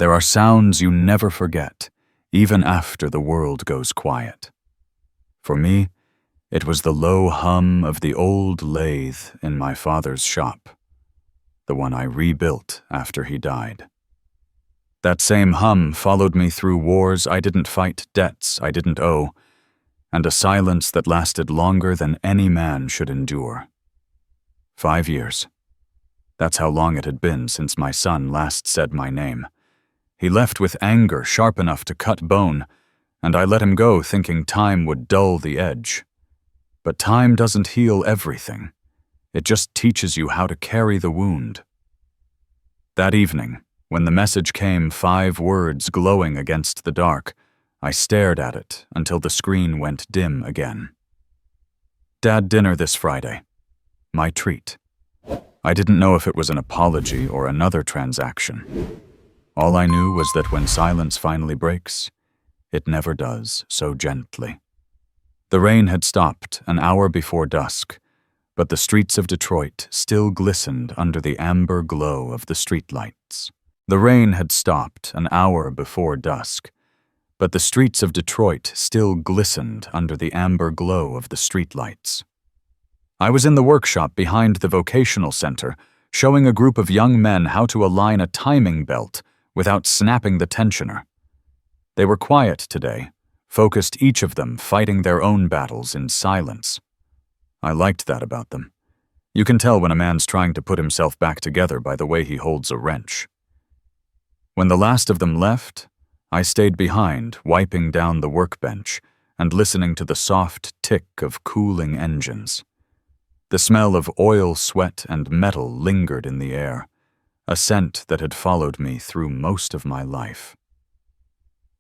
There are sounds you never forget, even after the world goes quiet. For me, it was the low hum of the old lathe in my father's shop, the one I rebuilt after he died. That same hum followed me through wars I didn't fight, debts I didn't owe, and a silence that lasted longer than any man should endure. 5 years. That's how long it had been since my son last said my name. He left with anger sharp enough to cut bone, and I let him go thinking time would dull the edge. But time doesn't heal everything. It just teaches you how to carry the wound. That evening, when the message came 5 words glowing against the dark, I stared at it until the screen went dim again. Dad, dinner this Friday. My treat. I didn't know if it was an apology or another transaction. All I knew was that when silence finally breaks, it never does so gently. The rain had stopped an hour before dusk, but the streets of Detroit still glistened under the amber glow of the streetlights. The rain had stopped an hour before dusk, but the streets of Detroit still glistened under the amber glow of the streetlights. I was in the workshop behind the vocational center, showing a group of young men how to align a timing belt without snapping the tensioner. They were quiet today, focused, each of them fighting their own battles in silence. I liked that about them. You can tell when a man's trying to put himself back together by the way he holds a wrench. When the last of them left, I stayed behind, wiping down the workbench and listening to the soft tick of cooling engines. The smell of oil, sweat, and metal lingered in the air, a scent that had followed me through most of my life.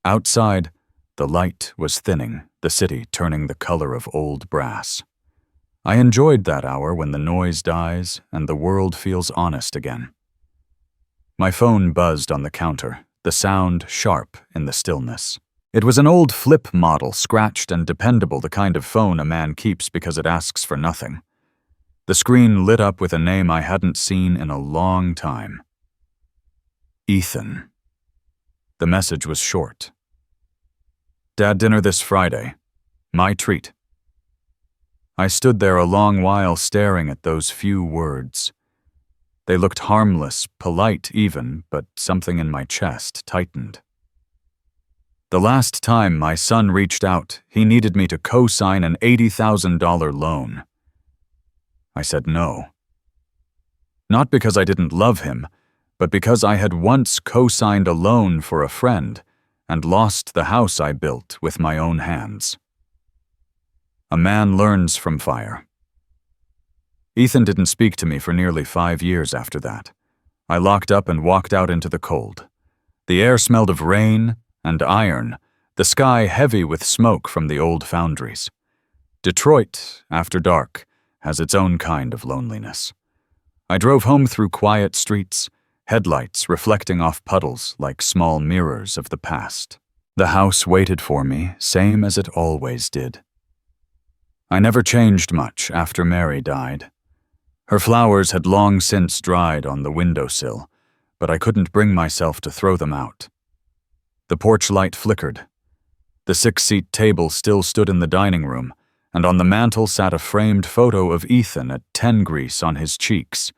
Outside, the light was thinning, the city turning the color of old brass. I enjoyed that hour when the noise dies and the world feels honest again. My phone buzzed on the counter, the sound sharp in the stillness. It was an old flip model, scratched and dependable, the kind of phone a man keeps because it asks for nothing. The screen lit up with a name I hadn't seen in a long time. Ethan. The message was short. Dad, dinner this Friday. My treat. I stood there a long while staring at those few words. They looked harmless, polite even, but something in my chest tightened. The last time my son reached out, he needed me to co-sign an $80,000 loan. I said no. Not because I didn't love him, but because I had once co-signed a loan for a friend and lost the house I built with my own hands. A man learns from fire. Ethan didn't speak to me for nearly 5 years after that. I locked up and walked out into the cold. The air smelled of rain and iron, the sky heavy with smoke from the old foundries. Detroit, after dark, has its own kind of loneliness. I drove home through quiet streets, headlights reflecting off puddles like small mirrors of the past. The house waited for me, same as it always did. I never changed much after Mary died. Her flowers had long since dried on the windowsill, but I couldn't bring myself to throw them out. The porch light flickered. The 6-seat table still stood in the dining room, and on the mantel sat a framed photo of Ethan at 10 grease on his cheeks,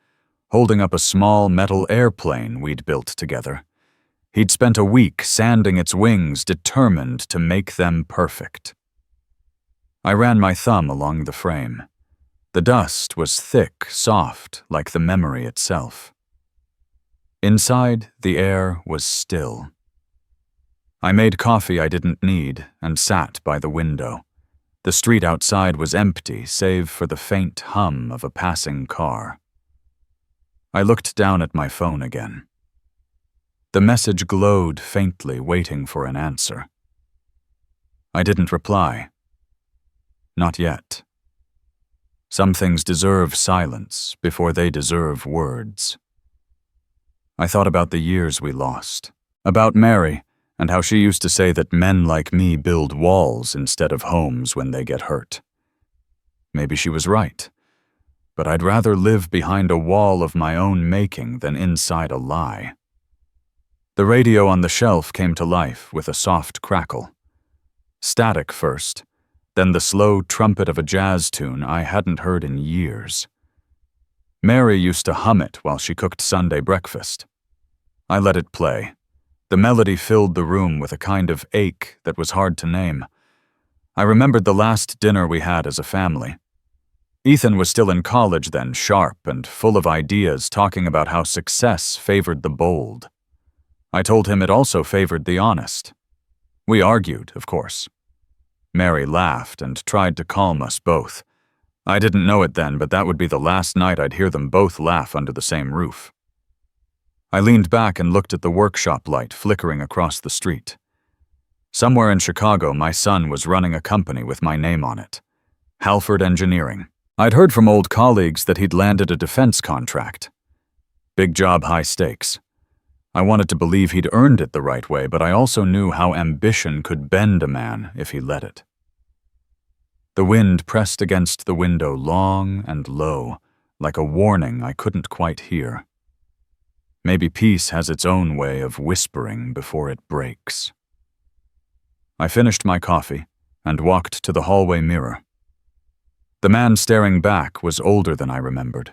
holding up a small metal airplane we'd built together. He'd spent a week sanding its wings, determined to make them perfect. I ran my thumb along the frame. The dust was thick, soft, like the memory itself. Inside, the air was still. I made coffee I didn't need and sat by the window. The street outside was empty, save for the faint hum of a passing car. I looked down at my phone again. The message glowed faintly, waiting for an answer. I didn't reply. Not yet. Some things deserve silence before they deserve words. I thought about the years we lost, about Mary, and how she used to say that men like me build walls instead of homes when they get hurt. Maybe she was right, but I'd rather live behind a wall of my own making than inside a lie. The radio on the shelf came to life with a soft crackle. Static first, then the slow trumpet of a jazz tune I hadn't heard in years. Mary used to hum it while she cooked Sunday breakfast. I let it play. The melody filled the room with a kind of ache that was hard to name. I remembered the last dinner we had as a family. Ethan was still in college then, sharp and full of ideas, talking about how success favored the bold. I told him it also favored the honest. We argued, of course. Mary laughed and tried to calm us both. I didn't know it then, but that would be the last night I'd hear them both laugh under the same roof. I leaned back and looked at the workshop light flickering across the street. Somewhere in Chicago, my son was running a company with my name on it. Halford Engineering. I'd heard from old colleagues that he'd landed a defense contract. Big job, high stakes. I wanted to believe he'd earned it the right way, but I also knew how ambition could bend a man if he let it. The wind pressed against the window long and low, like a warning I couldn't quite hear. Maybe peace has its own way of whispering before it breaks. I finished my coffee and walked to the hallway mirror. The man staring back was older than I remembered.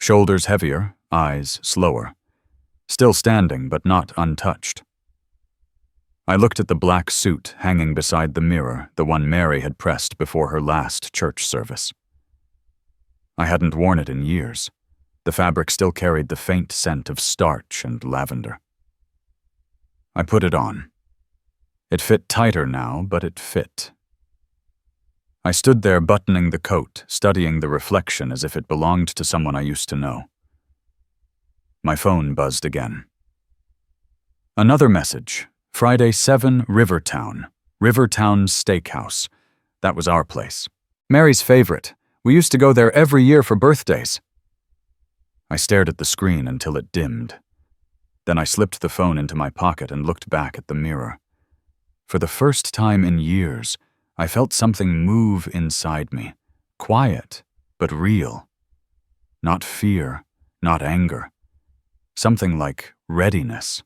Shoulders heavier, eyes slower. Still standing, but not untouched. I looked at the black suit hanging beside the mirror, the one Mary had pressed before her last church service. I hadn't worn it in years. The fabric still carried the faint scent of starch and lavender. I put it on. It fit tighter now, but it fit. I stood there buttoning the coat, studying the reflection as if it belonged to someone I used to know. My phone buzzed again. Another message. Friday 7, Rivertown Steakhouse. That was our place. Mary's favorite. We used to go there every year for birthdays. I stared at the screen until it dimmed. Then I slipped the phone into my pocket and looked back at the mirror. For the first time in years, I felt something move inside me. Quiet, but real. Not fear, not anger. Something like readiness.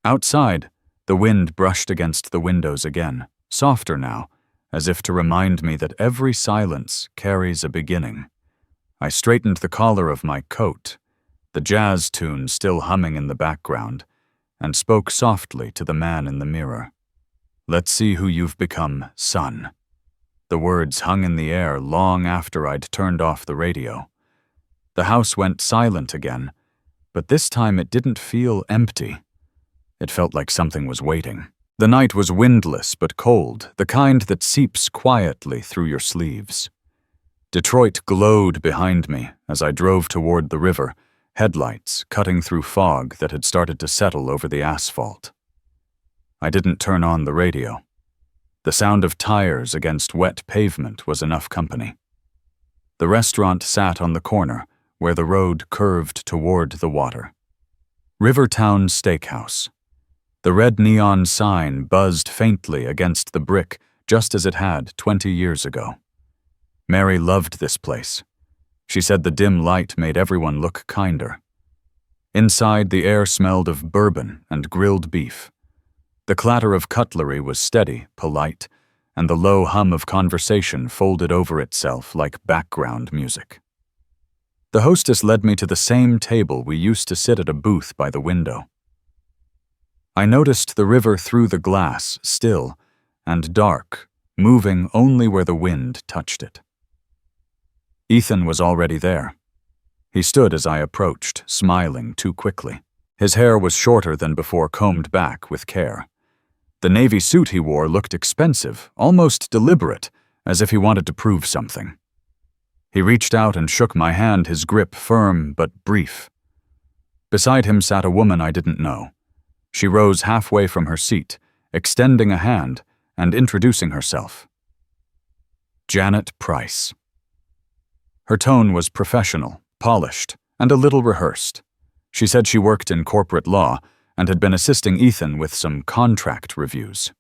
Outside, the wind brushed against the windows again, softer now, as if to remind me that every silence carries a beginning. I straightened the collar of my coat, the jazz tune still humming in the background, and spoke softly to the man in the mirror. "Let's see who you've become, son." The words hung in the air long after I'd turned off the radio. The house went silent again, but this time it didn't feel empty. It felt like something was waiting. The night was windless but cold, the kind that seeps quietly through your sleeves. Detroit glowed behind me as I drove toward the river, headlights cutting through fog that had started to settle over the asphalt. I didn't turn on the radio. The sound of tires against wet pavement was enough company. The restaurant sat on the corner, where the road curved toward the water. Rivertown Steakhouse. The red neon sign buzzed faintly against the brick just as it had 20 years ago. Mary loved this place. She said the dim light made everyone look kinder. Inside, the air smelled of bourbon and grilled beef. The clatter of cutlery was steady, polite, and the low hum of conversation folded over itself like background music. The hostess led me to the same table we used to sit at a booth by the window. I noticed the river through the glass, still and dark, moving only where the wind touched it. Ethan was already there. He stood as I approached, smiling too quickly. His hair was shorter than before, combed back with care. The navy suit he wore looked expensive, almost deliberate, as if he wanted to prove something. He reached out and shook my hand, his grip firm but brief. Beside him sat a woman I didn't know. She rose halfway from her seat, extending a hand and introducing herself. Janet Price. Her tone was professional, polished, and a little rehearsed. She said she worked in corporate law and had been assisting Ethan with some contract reviews.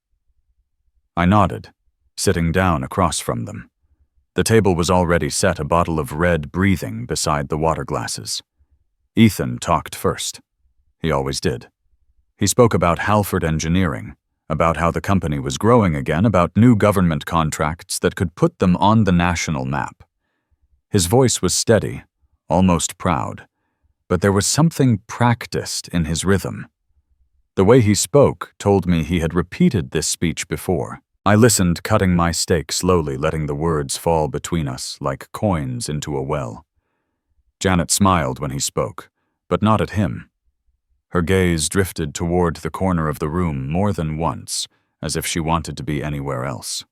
I nodded, sitting down across from them. The table was already set, a bottle of red breathing beside the water glasses. Ethan talked first. He always did. He spoke about Halford Engineering, about how the company was growing again, about new government contracts that could put them on the national map. His voice was steady, almost proud, but there was something practiced in his rhythm. The way he spoke told me he had repeated this speech before. I listened, cutting my steak slowly, letting the words fall between us like coins into a well. Janet smiled when he spoke, but not at him. Her gaze drifted toward the corner of the room more than once, as if she wanted to be anywhere else.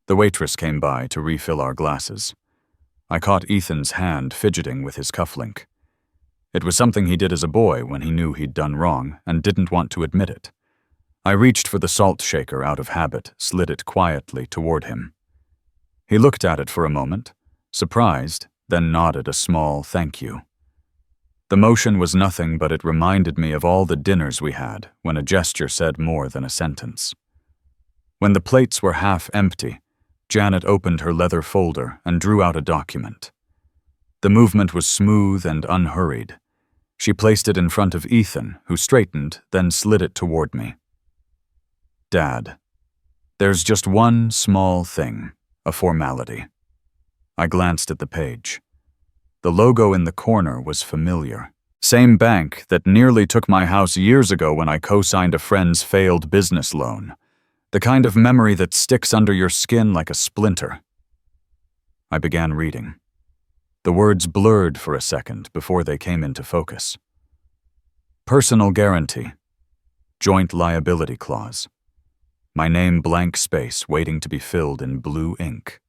The waitress came by to refill our glasses. I caught Ethan's hand fidgeting with his cufflink. It was something he did as a boy when he knew he'd done wrong and didn't want to admit it. I reached for the salt shaker out of habit, slid it quietly toward him. He looked at it for a moment, surprised, then nodded a small thank you. The motion was nothing, but it reminded me of all the dinners we had when a gesture said more than a sentence. When the plates were half empty, Janet opened her leather folder and drew out a document. The movement was smooth and unhurried. She placed it in front of Ethan, who straightened, then slid it toward me. Dad, there's just one small thing, a formality. I glanced at the page. The logo in the corner was familiar. Same bank that nearly took my house years ago when I co-signed a friend's failed business loan. The kind of memory that sticks under your skin like a splinter. I began reading. The words blurred for a second before they came into focus. Personal guarantee. Joint liability clause. My name blank space waiting to be filled in blue ink.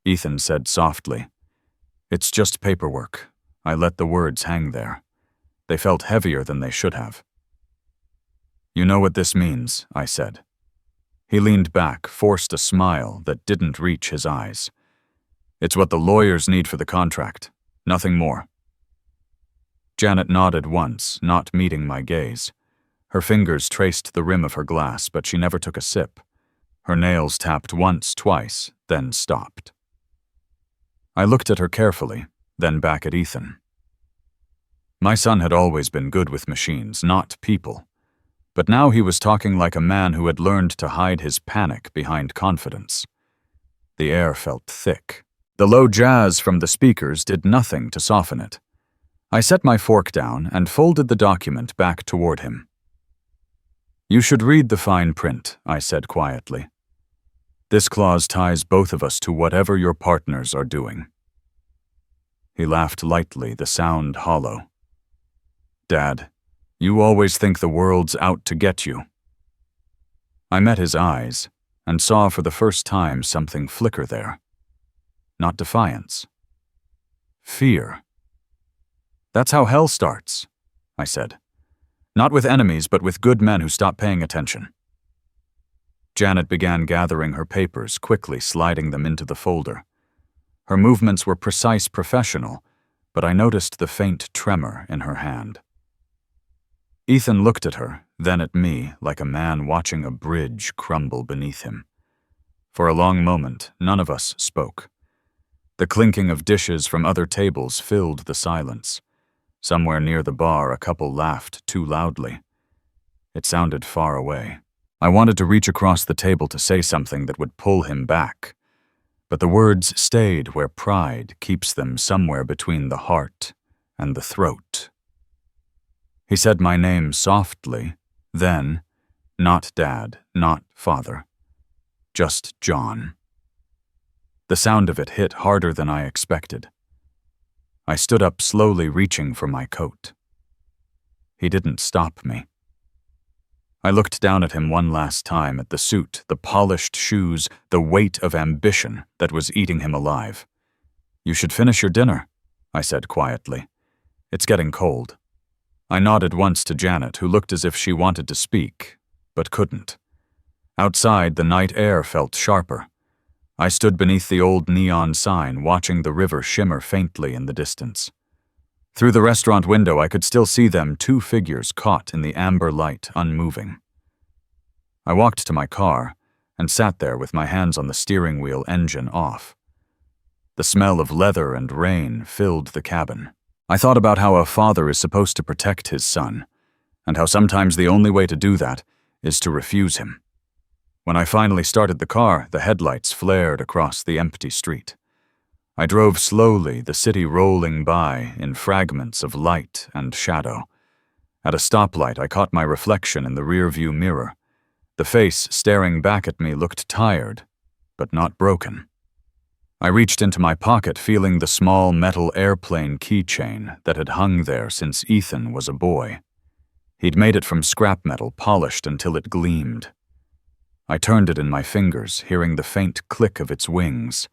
Ethan said softly, "It's just paperwork." I let the words hang there. They felt heavier than they should have. "You know what this means," I said. He leaned back, forced a smile that didn't reach his eyes. "It's what the lawyers need for the contract. Nothing more." Janet nodded once, not meeting my gaze. Her fingers traced the rim of her glass, but she never took a sip. Her nails tapped once, twice, then stopped. I looked at her carefully, then back at Ethan. My son had always been good with machines, not people. But now he was talking like a man who had learned to hide his panic behind confidence. The air felt thick. The low jazz from the speakers did nothing to soften it. I set my fork down and folded the document back toward him. "You should read the fine print," I said quietly. "This clause ties both of us to whatever your partners are doing." He laughed lightly, the sound hollow. "Dad, you always think the world's out to get you." I met his eyes and saw for the first time something flicker there. Not defiance. Fear. "That's how hell starts," I said. "Not with enemies, but with good men who stop paying attention." Janet began gathering her papers, quickly sliding them into the folder. Her movements were precise, professional, but I noticed the faint tremor in her hand. Ethan looked at her, then at me, like a man watching a bridge crumble beneath him. For a long moment, none of us spoke. The clinking of dishes from other tables filled the silence. Somewhere near the bar, a couple laughed too loudly. It sounded far away. I wanted to reach across the table to say something that would pull him back, but the words stayed where pride keeps them, somewhere between the heart and the throat. He said my name softly, then, not Dad, not Father, just John. The sound of it hit harder than I expected. I stood up slowly, reaching for my coat. He didn't stop me. I looked down at him one last time, at the suit, the polished shoes, the weight of ambition that was eating him alive. "You should finish your dinner," I said quietly. "It's getting cold." I nodded once to Janet, who looked as if she wanted to speak, but couldn't. Outside, the night air felt sharper. I stood beneath the old neon sign, watching the river shimmer faintly in the distance. Through the restaurant window, I could still see them, two figures caught in the amber light, unmoving. I walked to my car and sat there with my hands on the steering wheel, engine off. The smell of leather and rain filled the cabin. I thought about how a father is supposed to protect his son, and how sometimes the only way to do that is to refuse him. When I finally started the car, the headlights flared across the empty street. I drove slowly, the city rolling by in fragments of light and shadow. At a stoplight, I caught my reflection in the rearview mirror. The face staring back at me looked tired, but not broken. I reached into my pocket, feeling the small metal airplane keychain that had hung there since Ethan was a boy. He'd made it from scrap metal, polished until it gleamed. I turned it in my fingers, hearing the faint click of its wings.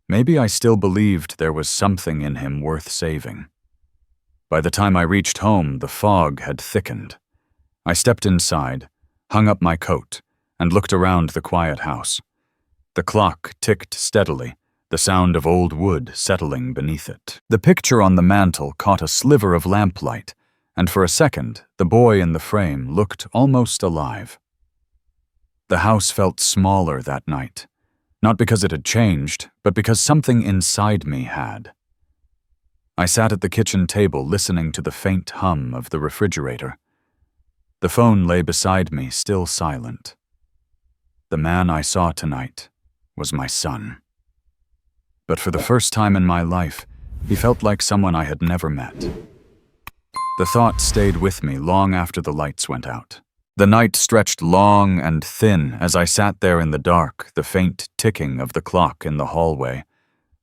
Maybe I still believed there was something in him worth saving. By the time I reached home, the fog had thickened. I stepped inside, hung up my coat, and looked around the quiet house. The clock ticked steadily, the sound of old wood settling beneath it. The picture on the mantel caught a sliver of lamplight, and for a second, the boy in the frame looked almost alive. The house felt smaller that night, not because it had changed, but because something inside me had. I sat at the kitchen table listening to the faint hum of the refrigerator. The phone lay beside me, still silent. The man I saw tonight was my son. But for the first time in my life, he felt like someone I had never met. The thought stayed with me long after the lights went out. The night stretched long and thin as I sat there in the dark, the faint ticking of the clock in the hallway,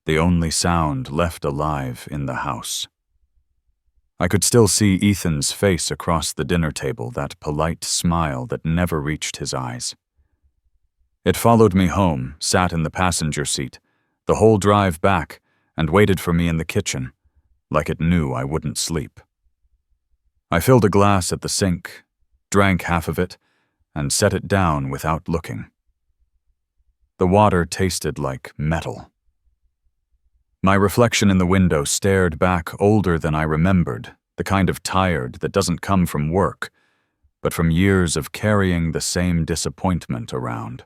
the only sound left alive in the house. I could still see Ethan's face across the dinner table, that polite smile that never reached his eyes. It followed me home, sat in the passenger seat, the whole drive back, and waited for me in the kitchen, like it knew I wouldn't sleep. I filled a glass at the sink, drank half of it, and set it down without looking. The water tasted like metal. My reflection in the window stared back, older than I remembered, the kind of tired that doesn't come from work, but from years of carrying the same disappointment around.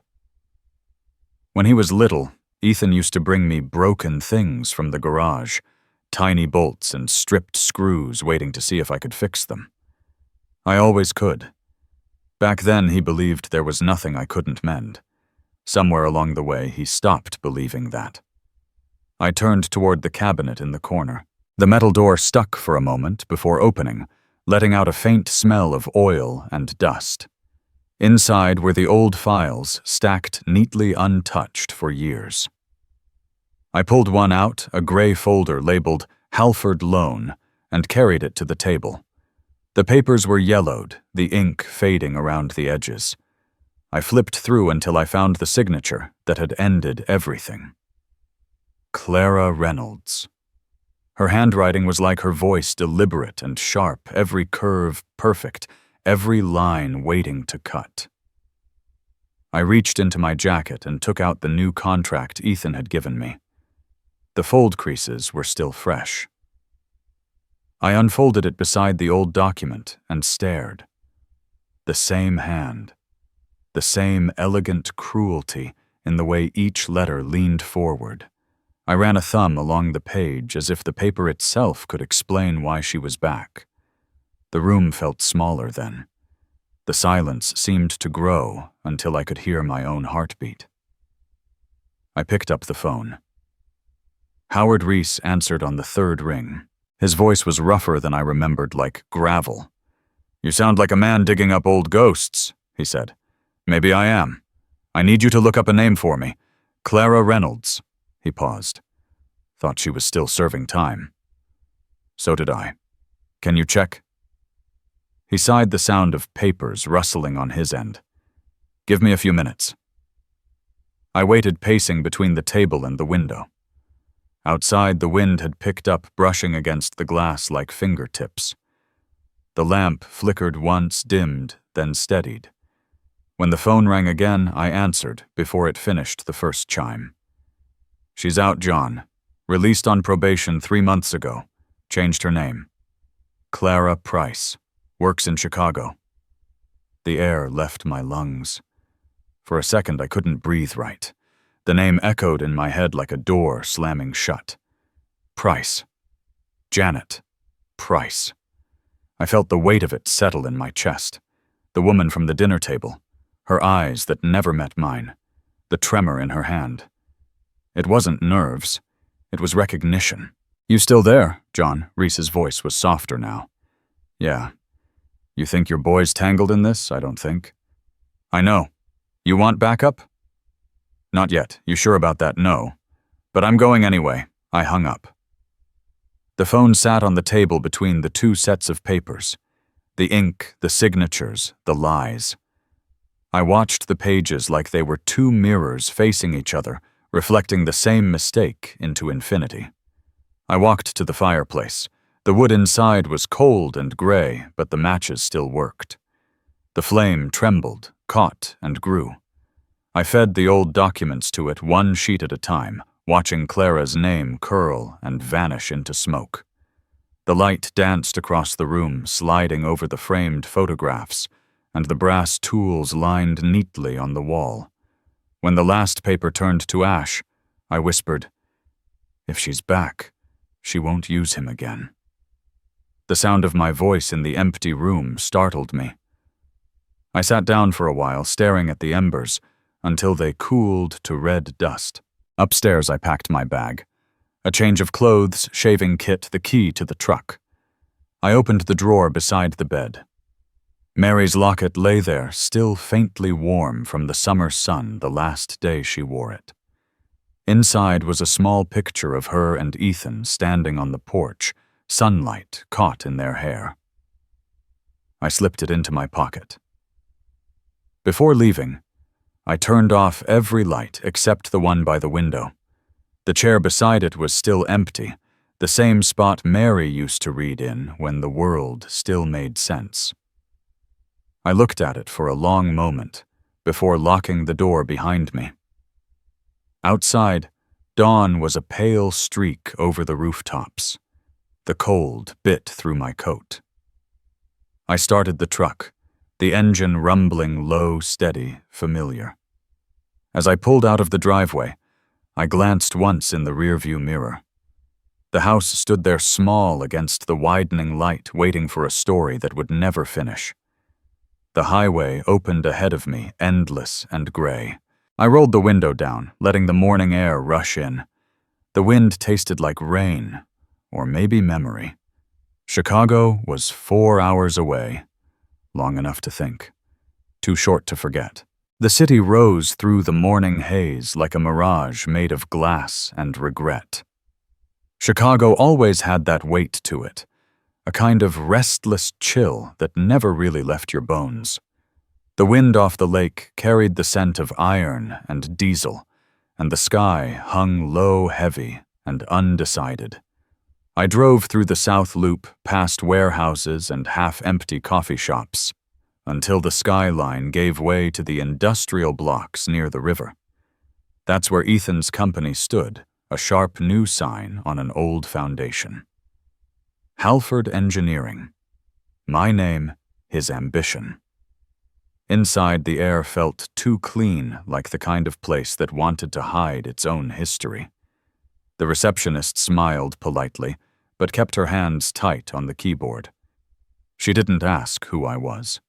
When he was little, Ethan used to bring me broken things from the garage, tiny bolts and stripped screws waiting to see if I could fix them. I always could. Back then, he believed there was nothing I couldn't mend. Somewhere along the way, he stopped believing that. I turned toward the cabinet in the corner. The metal door stuck for a moment before opening, letting out a faint smell of oil and dust. Inside were the old files, stacked neatly untouched for years. I pulled one out, a gray folder labeled Halford Loan, and carried it to the table. The papers were yellowed, the ink fading around the edges. I flipped through until I found the signature that had ended everything. Clara Reynolds. Her handwriting was like her voice, deliberate and sharp, every curve perfect, every line waiting to cut. I reached into my jacket and took out the new contract Ethan had given me. The fold creases were still fresh. I unfolded it beside the old document and stared. The same hand, the same elegant cruelty in the way each letter leaned forward. I ran a thumb along the page as if the paper itself could explain why she was back. The room felt smaller then. The silence seemed to grow until I could hear my own heartbeat. I picked up the phone. Howard Reese answered on the third ring. His voice was rougher than I remembered, like gravel. "You sound like a man digging up old ghosts," he said. "Maybe I am. I need you to look up a name for me. Clara Reynolds." He paused. Thought she was still serving time. So did I. "Can you check?" He sighed, the sound of papers rustling on his end. "Give me a few minutes." I waited, pacing between the table and the window. Outside, the wind had picked up, brushing against the glass like fingertips. The lamp flickered once, dimmed, then steadied. When the phone rang again, I answered before it finished the first chime. "She's out, John. Released on probation 3 months ago. Changed her name. Clara Price. Works in Chicago." The air left my lungs. For a second, I couldn't breathe right. The name echoed in my head like a door slamming shut. Price. Janet Price. I felt the weight of it settle in my chest. The woman from the dinner table, her eyes that never met mine, the tremor in her hand. It wasn't nerves. It was recognition. "You still there, John?" Reese's voice was softer now. "Yeah. You think your boy's tangled in this? I don't think." "I know. You want backup?" "Not yet. You sure about that?" "No. But I'm going anyway." I hung up. The phone sat on the table between the two sets of papers. The ink, the signatures, the lies. I watched the pages like they were two mirrors facing each other, reflecting the same mistake into infinity. I walked to the fireplace. The wood inside was cold and gray, but the matches still worked. The flame trembled, caught, and grew. I fed the old documents to it one sheet at a time, watching Clara's name curl and vanish into smoke. The light danced across the room, sliding over the framed photographs, and the brass tools lined neatly on the wall. When the last paper turned to ash, I whispered, "If she's back, she won't use him again." The sound of my voice in the empty room startled me. I sat down for a while, staring at the embers, until they cooled to red dust. Upstairs, I packed my bag. A change of clothes, shaving kit, the key to the truck. I opened the drawer beside the bed. Mary's locket lay there, still faintly warm from the summer sun the last day she wore it. Inside was a small picture of her and Ethan standing on the porch, sunlight caught in their hair. I slipped it into my pocket. Before leaving, I turned off every light except the one by the window. The chair beside it was still empty, the same spot Mary used to read in when the world still made sense. I looked at it for a long moment before locking the door behind me. Outside, dawn was a pale streak over the rooftops. The cold bit through my coat. I started the truck, the engine rumbling low, steady, familiar. As I pulled out of the driveway, I glanced once in the rearview mirror. The house stood there small against the widening light, waiting for a story that would never finish. The highway opened ahead of me, endless and gray. I rolled the window down, letting the morning air rush in. The wind tasted like rain, or maybe memory. Chicago was 4 hours away. Long enough to think. Too short to forget. The city rose through the morning haze like a mirage made of glass and regret. Chicago always had that weight to it, a kind of restless chill that never really left your bones. The wind off the lake carried the scent of iron and diesel, and the sky hung low, heavy, and undecided. I drove through the South Loop, past warehouses and half-empty coffee shops, until the skyline gave way to the industrial blocks near the river. That's where Ethan's company stood, a sharp new sign on an old foundation. Halford Engineering. My name, his ambition. Inside, the air felt too clean, like the kind of place that wanted to hide its own history. The receptionist smiled politely, but kept her hands tight on the keyboard. She didn't ask who I was.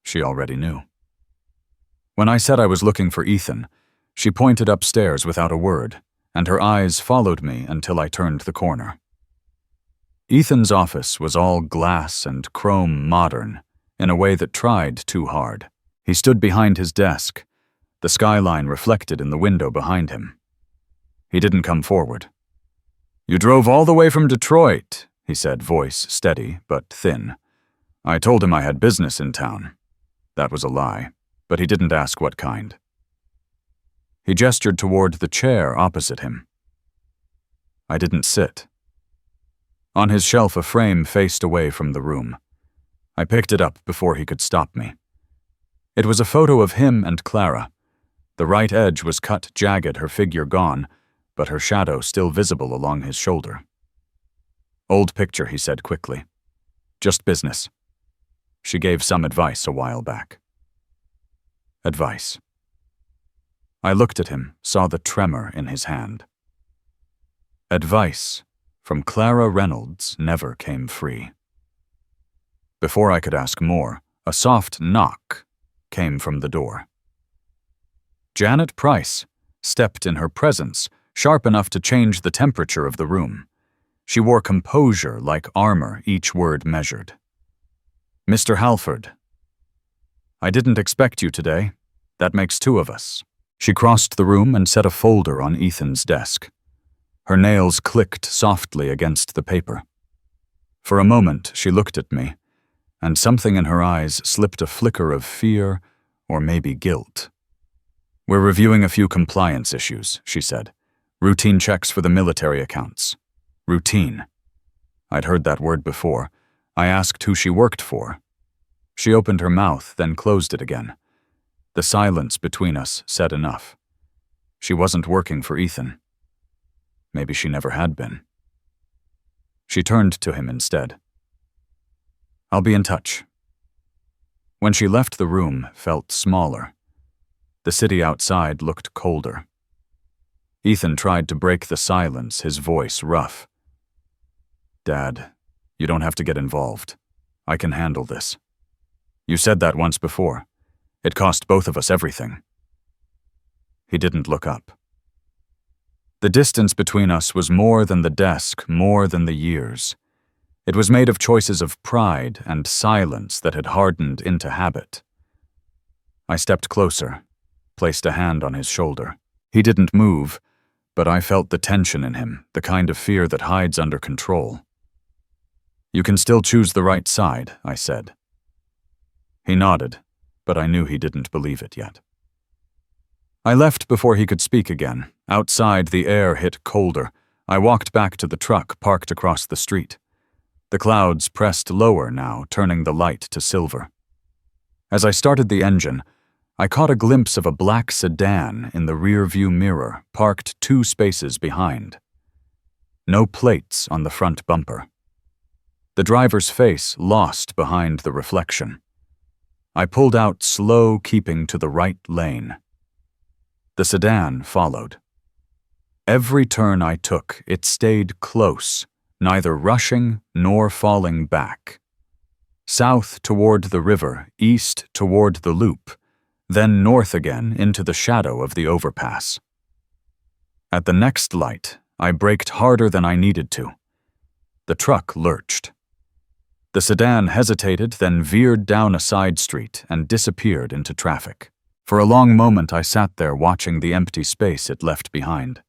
She already knew. When I said I was looking for Ethan, she pointed upstairs without a word, and her eyes followed me until I turned the corner. Ethan's office was all glass and chrome modern, in a way that tried too hard. He stood behind his desk, the skyline reflected in the window behind him. He didn't come forward. "You drove all the way from Detroit," he said, voice steady but thin. I told him I had business in town. That was a lie, but he didn't ask what kind. He gestured toward the chair opposite him. I didn't sit. On his shelf, a frame faced away from the room. I picked it up before he could stop me. It was a photo of him and Clara. The right edge was cut jagged, her figure gone, but her shadow still visible along his shoulder. "Old picture," he said quickly. "Just business. She gave some advice a while back." Advice. I looked at him, saw the tremor in his hand. Advice from Clara Reynolds never came free. Before I could ask more, a soft knock came from the door. Janet Price stepped in her presence, sharp enough to change the temperature of the room. She wore composure like armor, each word measured. "Mr. Halford, I didn't expect you today. That makes two of us." She crossed the room and set a folder on Ethan's desk. Her nails clicked softly against the paper. For a moment, she looked at me, and something in her eyes slipped a flicker of fear or maybe guilt. "We're reviewing a few compliance issues," she said. "Routine checks for the military accounts." Routine. I'd heard that word before. I asked who she worked for. She opened her mouth, then closed it again. The silence between us said enough. She wasn't working for Ethan. Maybe she never had been. She turned to him instead. "I'll be in touch." When she left the room, felt smaller. The city outside looked colder. Ethan tried to break the silence, his voice rough. "Dad, you don't have to get involved. I can handle this. You said that once before. It cost both of us everything." He didn't look up. The distance between us was more than the desk, more than the years. It was made of choices of pride and silence that had hardened into habit. I stepped closer, placed a hand on his shoulder. He didn't move, but I felt the tension in him, the kind of fear that hides under control. "You can still choose the right side," I said. He nodded, but I knew he didn't believe it yet. I left before he could speak again. Outside, the air hit colder. I walked back to the truck parked across the street. The clouds pressed lower now, turning the light to silver. As I started the engine, I caught a glimpse of a black sedan in the rear-view mirror, parked 2 spaces behind. No plates on the front bumper. The driver's face lost behind the reflection. I pulled out slow, keeping to the right lane. The sedan followed. Every turn I took, it stayed close, neither rushing nor falling back. South toward the river, east toward the loop, then north again into the shadow of the overpass. At the next light, I braked harder than I needed to. The truck lurched. The sedan hesitated, then veered down a side street and disappeared into traffic. For a long moment, I sat there watching the empty space it left behind.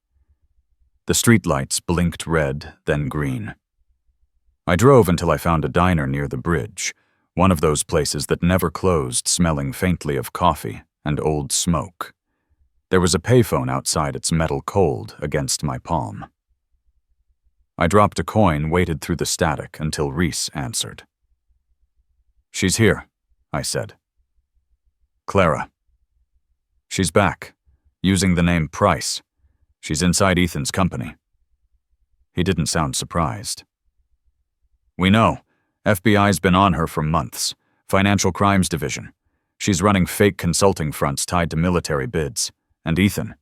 The streetlights blinked red, then green. I drove until I found a diner near the bridge, one of those places that never closed, smelling faintly of coffee and old smoke. There was a payphone outside its metal cold against my palm. I dropped a coin, waited through the static until Reese answered. "She's here," I said. "Clara. She's back, using the name Price. She's inside Ethan's company." He didn't sound surprised. "We know. FBI's been on her for months. Financial Crimes Division. She's running fake consulting fronts tied to military bids. And Ethan.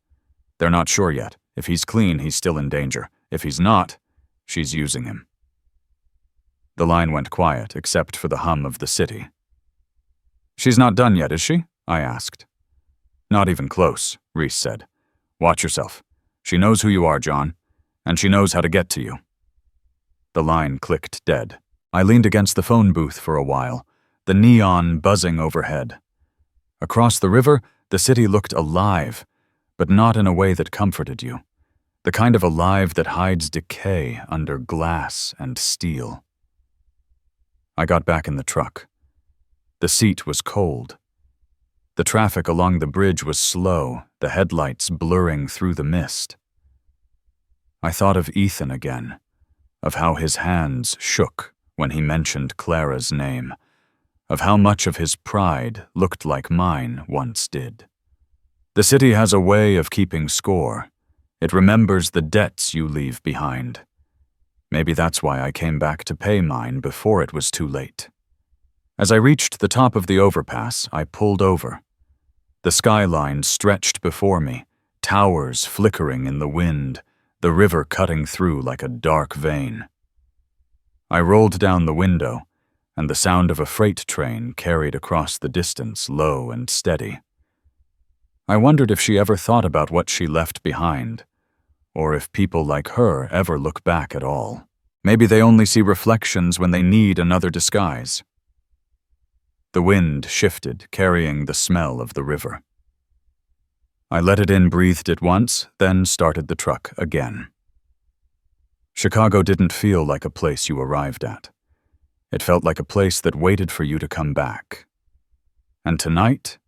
They're not sure yet. If he's clean, he's still in danger. If he's not, she's using him." The line went quiet, except for the hum of the city. "She's not done yet, is she?" I asked. "Not even close," Reese said. "Watch yourself. She knows who you are, John, and she knows how to get to you." The line clicked dead. I leaned against the phone booth for a while, the neon buzzing overhead. Across the river, the city looked alive, but not in a way that comforted you. The kind of alive that hides decay under glass and steel. I got back in the truck. The seat was cold. The traffic along the bridge was slow, the headlights blurring through the mist. I thought of Ethan again, of how his hands shook when he mentioned Clara's name, of how much of his pride looked like mine once did. The city has a way of keeping score. It remembers the debts you leave behind. Maybe that's why I came back to pay mine before it was too late. As I reached the top of the overpass, I pulled over. The skyline stretched before me, towers flickering in the wind, the river cutting through like a dark vein. I rolled down the window, and the sound of a freight train carried across the distance, low and steady. I wondered if she ever thought about what she left behind, or if people like her ever look back at all. Maybe they only see reflections when they need another disguise. The wind shifted, carrying the smell of the river. I let it in, breathed it once, then started the truck again. Chicago didn't feel like a place you arrived at. It felt like a place that waited for you to come back. And tonight,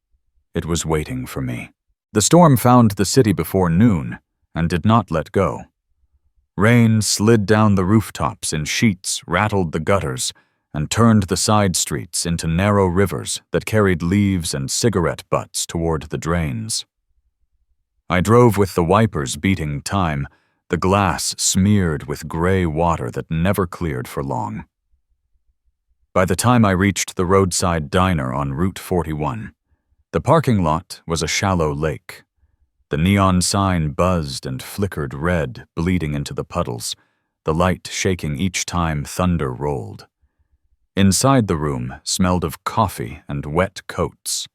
it was waiting for me. The storm found the city before noon and did not let go. Rain slid down the rooftops in sheets, rattled the gutters, and turned the side streets into narrow rivers that carried leaves and cigarette butts toward the drains. I drove with the wipers beating time, the glass smeared with gray water that never cleared for long. By the time I reached the roadside diner on Route 41, the parking lot was a shallow lake. The neon sign buzzed and flickered red, bleeding into the puddles, the light shaking each time thunder rolled. Inside the room smelled of coffee and wet coats.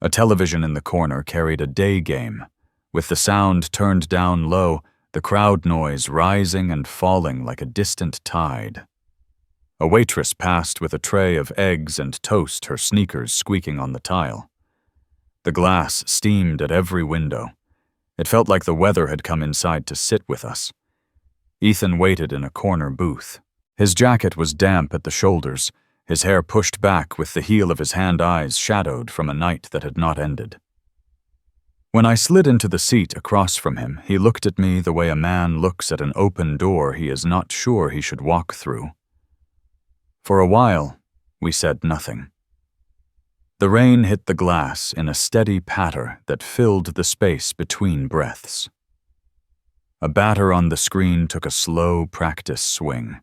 A television in the corner carried a day game, with the sound turned down low, the crowd noise rising and falling like a distant tide. A waitress passed with a tray of eggs and toast, her sneakers squeaking on the tile. The glass steamed at every window. It felt like the weather had come inside to sit with us. Ethan waited in a corner booth. His jacket was damp at the shoulders, his hair pushed back with the heel of his hand, eyes shadowed from a night that had not ended. When I slid into the seat across from him, he looked at me the way a man looks at an open door he is not sure he should walk through. For a while, we said nothing. The rain hit the glass in a steady patter that filled the space between breaths. A batter on the screen took a slow practice swing.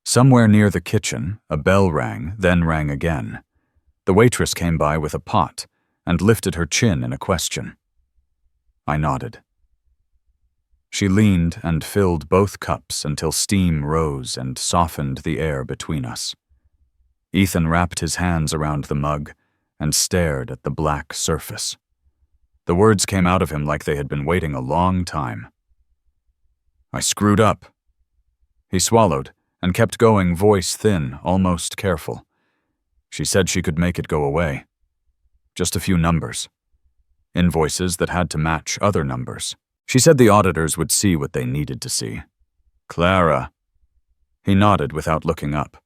Somewhere near the kitchen, a bell rang, then rang again. The waitress came by with a pot and lifted her chin in a question. I nodded. She leaned and filled both cups until steam rose and softened the air between us. Ethan wrapped his hands around the mug and stared at the black surface. The words came out of him like they had been waiting a long time. I screwed up. He swallowed and kept going, voice thin, almost careful. She said she could make it go away. Just a few numbers. Invoices that had to match other numbers. She said the auditors would see what they needed to see. Clara. He nodded without looking up.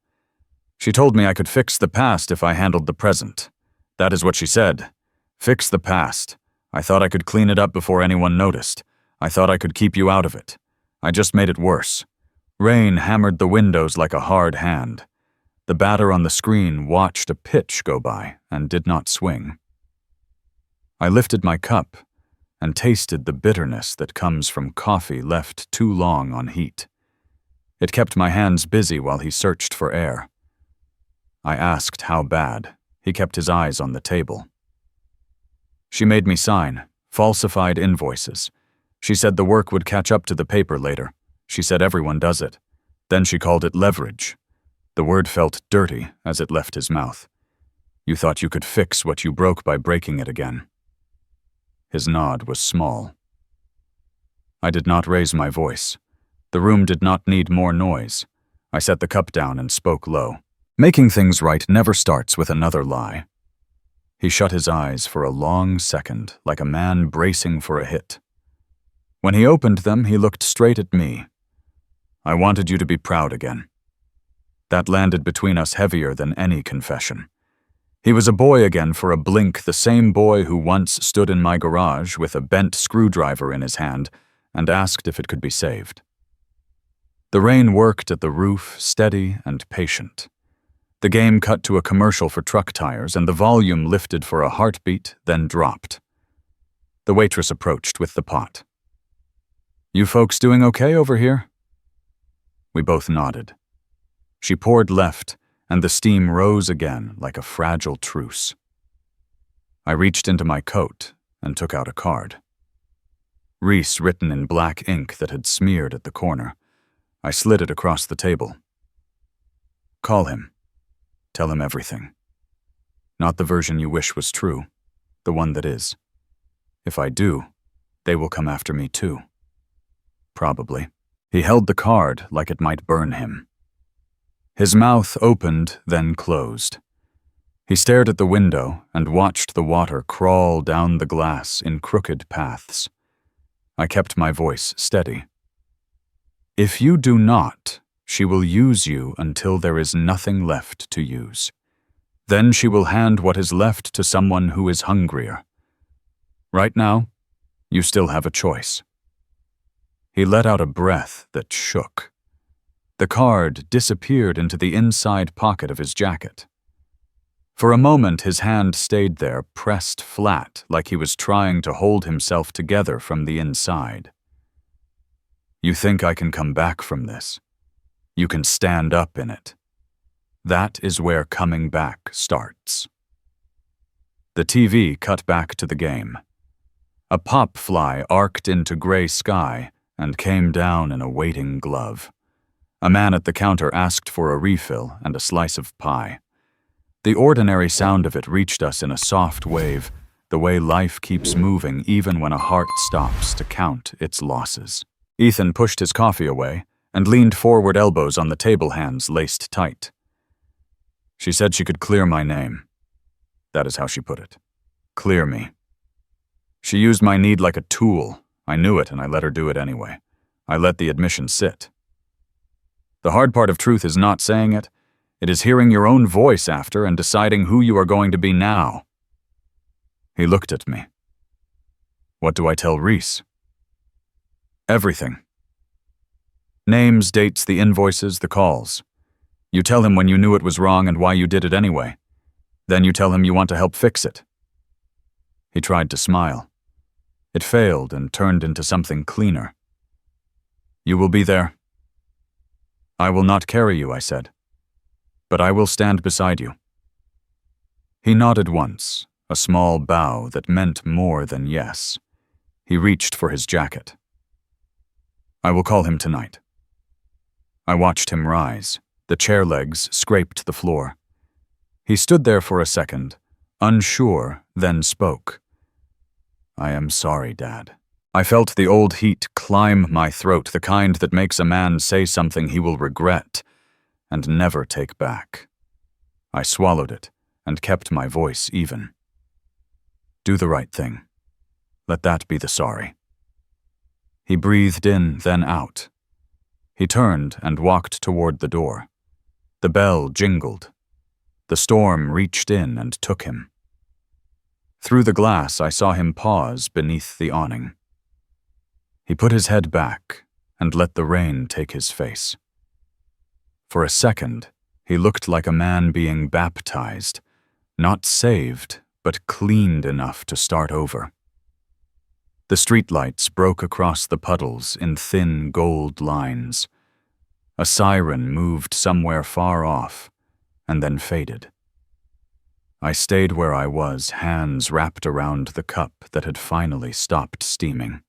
She told me I could fix the past if I handled the present. That is what she said. Fix the past. I thought I could clean it up before anyone noticed. I thought I could keep you out of it. I just made it worse. Rain hammered the windows like a hard hand. The batter on the screen watched a pitch go by and did not swing. I lifted my cup and tasted the bitterness that comes from coffee left too long on heat. It kept my hands busy while he searched for air. I asked how bad. He kept his eyes on the table. She made me sign, falsified invoices. She said the work would catch up to the paper later. She said everyone does it. Then she called it leverage. The word felt dirty as it left his mouth. You thought you could fix what you broke by breaking it again. His nod was small. I did not raise my voice. The room did not need more noise. I set the cup down and spoke low. Making things right never starts with another lie. He shut his eyes for a long second, like a man bracing for a hit. When he opened them, he looked straight at me. I wanted you to be proud again. That landed between us heavier than any confession. He was a boy again for a blink, the same boy who once stood in my garage with a bent screwdriver in his hand and asked if it could be saved. The rain worked at the roof, steady and patient. The game cut to a commercial for truck tires, and the volume lifted for a heartbeat, then dropped. The waitress approached with the pot. You folks doing okay over here? We both nodded. She poured left, and the steam rose again like a fragile truce. I reached into my coat and took out a card. Reese written in black ink that had smeared at the corner. I slid it across the table. Call him. Tell him everything. Not the version you wish was true, the one that is. If I do, they will come after me too. Probably. He held the card like it might burn him. His mouth opened, then closed. He stared at the window and watched the water crawl down the glass in crooked paths. I kept my voice steady. If you do not, she will use you until there is nothing left to use. Then she will hand what is left to someone who is hungrier. Right now, you still have a choice. He let out a breath that shook. The card disappeared into the inside pocket of his jacket. For a moment, his hand stayed there, pressed flat, like he was trying to hold himself together from the inside. You think I can come back from this? You can stand up in it. That is where coming back starts. The TV cut back to the game. A pop fly arced into gray sky and came down in a waiting glove. A man at the counter asked for a refill and a slice of pie. The ordinary sound of it reached us in a soft wave, the way life keeps moving even when a heart stops to count its losses. Ethan pushed his coffee away and leaned forward, elbows on the table, hands laced tight. She said she could clear my name. That is how she put it. Clear me. She used my need like a tool. I knew it, and I let her do it anyway. I let the admission sit. The hard part of truth is not saying it. It is hearing your own voice after and deciding who you are going to be now. He looked at me. What do I tell Reese? Everything. Names, dates, the invoices, the calls. You tell him when you knew it was wrong and why you did it anyway. Then you tell him you want to help fix it. He tried to smile. It failed and turned into something cleaner. You will be there. I will not carry you, I said. But I will stand beside you. He nodded once, a small bow that meant more than yes. He reached for his jacket. I will call him tonight. I watched him rise. The chair legs scraped the floor. He stood there for a second, unsure, then spoke. I am sorry, Dad. I felt the old heat climb my throat, the kind that makes a man say something he will regret and never take back. I swallowed it and kept my voice even. Do the right thing. Let that be the sorry. He breathed in, then out. He turned and walked toward the door. The bell jingled. The storm reached in and took him. Through the glass, I saw him pause beneath the awning. He put his head back and let the rain take his face. For a second, he looked like a man being baptized, not saved, but cleaned enough to start over. The streetlights broke across the puddles in thin gold lines. A siren moved somewhere far off and then faded. I stayed where I was, hands wrapped around the cup that had finally stopped steaming.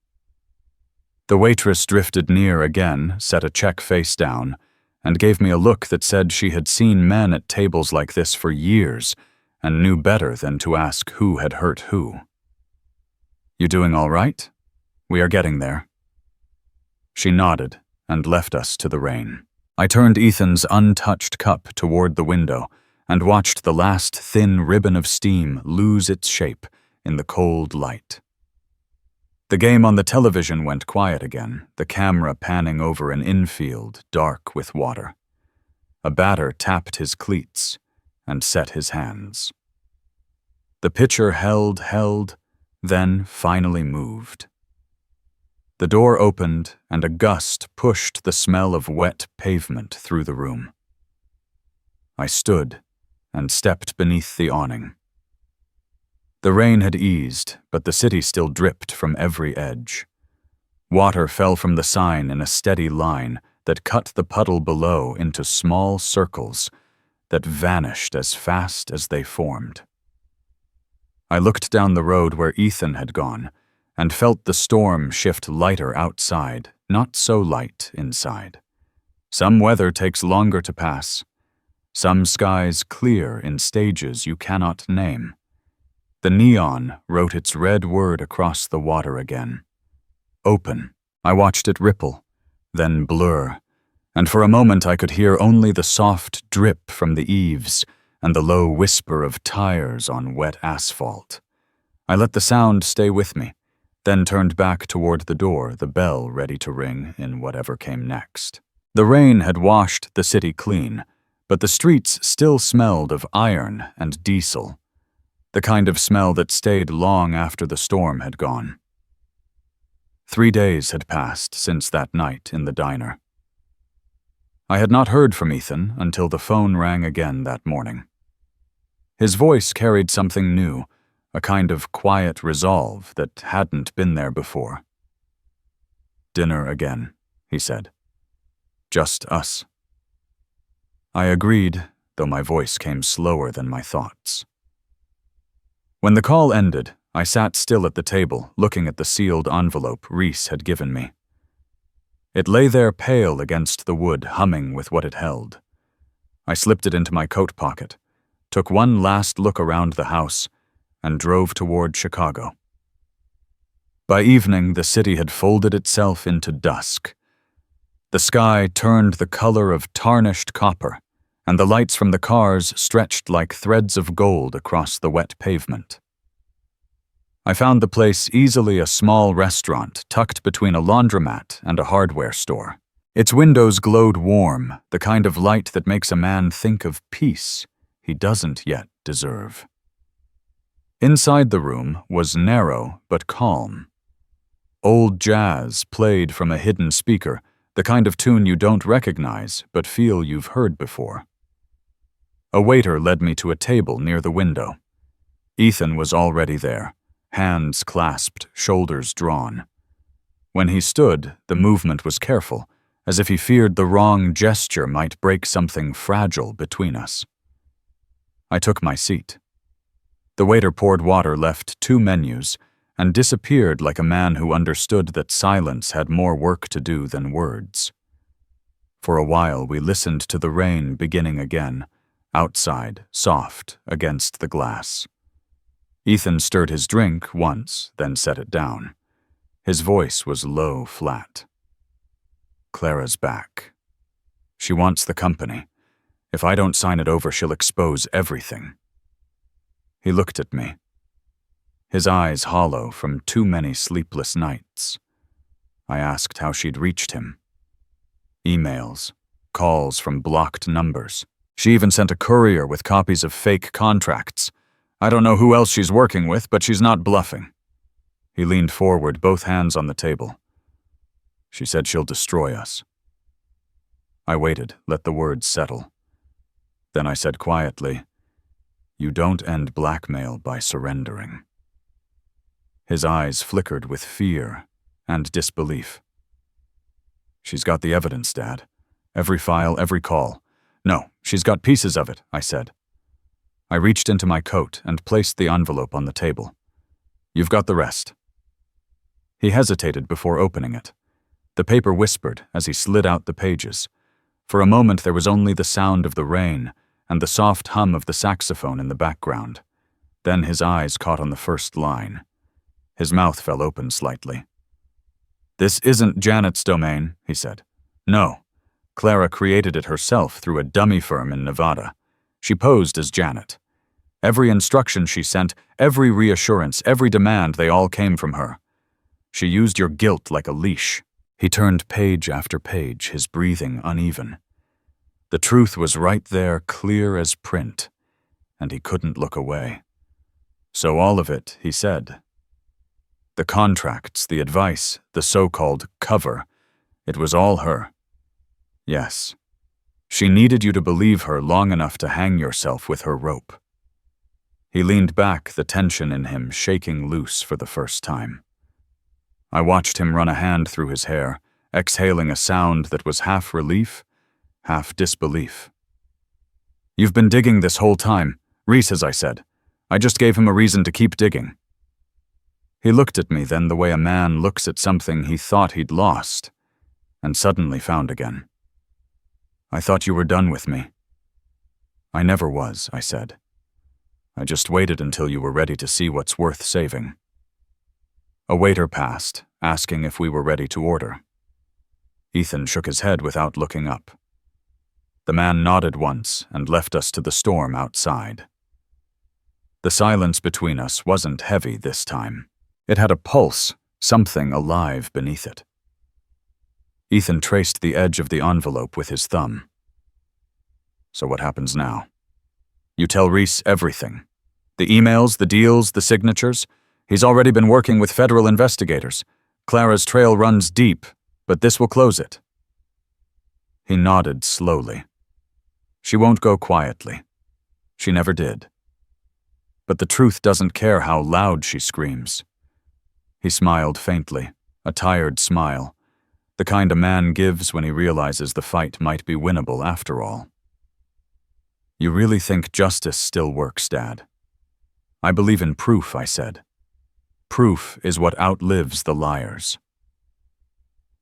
The waitress drifted near again, set a check face down, and gave me a look that said she had seen men at tables like this for years and knew better than to ask who had hurt who. You doing all right? We are getting there. She nodded and left us to the rain. I turned Ethan's untouched cup toward the window and watched the last thin ribbon of steam lose its shape in the cold light. The game on the television went quiet again, the camera panning over an infield dark with water. A batter tapped his cleats and set his hands. The pitcher held, then finally moved. The door opened and a gust pushed the smell of wet pavement through the room. I stood and stepped beneath the awning. The rain had eased, but the city still dripped from every edge. Water fell from the sign in a steady line that cut the puddle below into small circles that vanished as fast as they formed. I looked down the road where Ethan had gone and felt the storm shift lighter outside, not so light inside. Some weather takes longer to pass. Some skies clear in stages you cannot name. The neon wrote its red word across the water again. Open. I watched it ripple, then blur, and for a moment I could hear only the soft drip from the eaves and the low whisper of tires on wet asphalt. I let the sound stay with me, then turned back toward the door, the bell ready to ring in whatever came next. The rain had washed the city clean, but the streets still smelled of iron and diesel, the kind of smell that stayed long after the storm had gone. 3 days had passed since that night in the diner. I had not heard from Ethan until the phone rang again that morning. His voice carried something new, a kind of quiet resolve that hadn't been there before. "Dinner again," he said. "Just us." I agreed, though my voice came slower than my thoughts. When the call ended, I sat still at the table, looking at the sealed envelope Reese had given me. It lay there pale against the wood, humming with what it held. I slipped it into my coat pocket, took one last look around the house, and drove toward Chicago. By evening, the city had folded itself into dusk. The sky turned the color of tarnished copper, and the lights from the cars stretched like threads of gold across the wet pavement. I found the place easily a small restaurant tucked between a laundromat and a hardware store. Its windows glowed warm, the kind of light that makes a man think of peace he doesn't yet deserve. Inside the room was narrow but calm. Old jazz played from a hidden speaker, the kind of tune you don't recognize but feel you've heard before. A waiter led me to a table near the window. Ethan was already there, hands clasped, shoulders drawn. When he stood, the movement was careful, as if he feared the wrong gesture might break something fragile between us. I took my seat. The waiter poured water, left 2 menus, and disappeared like a man who understood that silence had more work to do than words. For a while we listened to the rain beginning again, outside, soft, against the glass. Ethan stirred his drink once, then set it down. His voice was low, flat. "Clara's back. She wants the company. If I don't sign it over, she'll expose everything." He looked at me, his eyes hollow from too many sleepless nights. I asked how she'd reached him. Emails, calls from blocked numbers. She even sent a courier with copies of fake contracts. I don't know who else she's working with, but she's not bluffing. He leaned forward, both hands on the table. She said she'll destroy us. I waited, let the words settle. Then I said quietly, "You don't end blackmail by surrendering." His eyes flickered with fear and disbelief. "She's got the evidence, Dad. Every file, every call." "No, she's got pieces of it," I said. I reached into my coat and placed the envelope on the table. "You've got the rest." He hesitated before opening it. The paper whispered as he slid out the pages. For a moment there was only the sound of the rain and the soft hum of the saxophone in the background. Then his eyes caught on the first line. His mouth fell open slightly. "This isn't Janet's domain," he said. "No. Clara created it herself through a dummy firm in Nevada. She posed as Janet. Every instruction she sent, every reassurance, every demand, they all came from her. She used your guilt like a leash." He turned page after page, his breathing uneven. The truth was right there, clear as print, and he couldn't look away. "So all of it," he said. "The contracts, the advice, the so-called cover, it was all her." "Yes. She needed you to believe her long enough to hang yourself with her rope." He leaned back, the tension in him shaking loose for the first time. I watched him run a hand through his hair, exhaling a sound that was half relief, half disbelief. "You've been digging this whole time, Reese, as I said. I just gave him a reason to keep digging." He looked at me then the way a man looks at something he thought he'd lost, and suddenly found again. "I thought you were done with me." I never was, I said. I just waited until you were ready to see what's worth saving. A waiter passed, asking if we were ready to order. Ethan shook his head without looking up. The man nodded once and left us to the storm outside. The silence between us wasn't heavy this time. It had a pulse, something alive beneath it. Ethan traced the edge of the envelope with his thumb. So what happens now? You tell Reese everything. The emails, the deals, the signatures. He's already been working with federal investigators. Clara's trail runs deep, but this will close it. He nodded slowly. She won't go quietly. She never did. But the truth doesn't care how loud she screams. He smiled faintly, a tired smile, the kind a man gives when he realizes the fight might be winnable after all. You really think justice still works, Dad? I believe in proof, I said. Proof is what outlives the liars.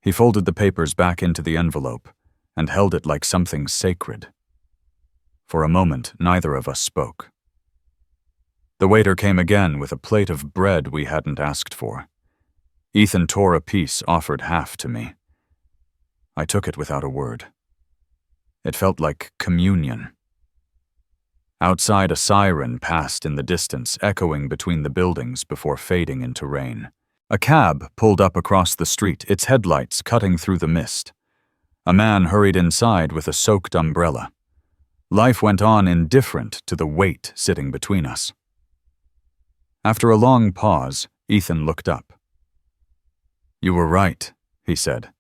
He folded the papers back into the envelope and held it like something sacred. For a moment, neither of us spoke. The waiter came again with a plate of bread we hadn't asked for. Ethan tore a piece, offered half to me. I took it without a word. It felt like communion. Outside, a siren passed in the distance, echoing between the buildings before fading into rain. A cab pulled up across the street, its headlights cutting through the mist. A man hurried inside with a soaked umbrella. Life went on indifferent to the weight sitting between us. After a long pause, Ethan looked up. You were right, he said.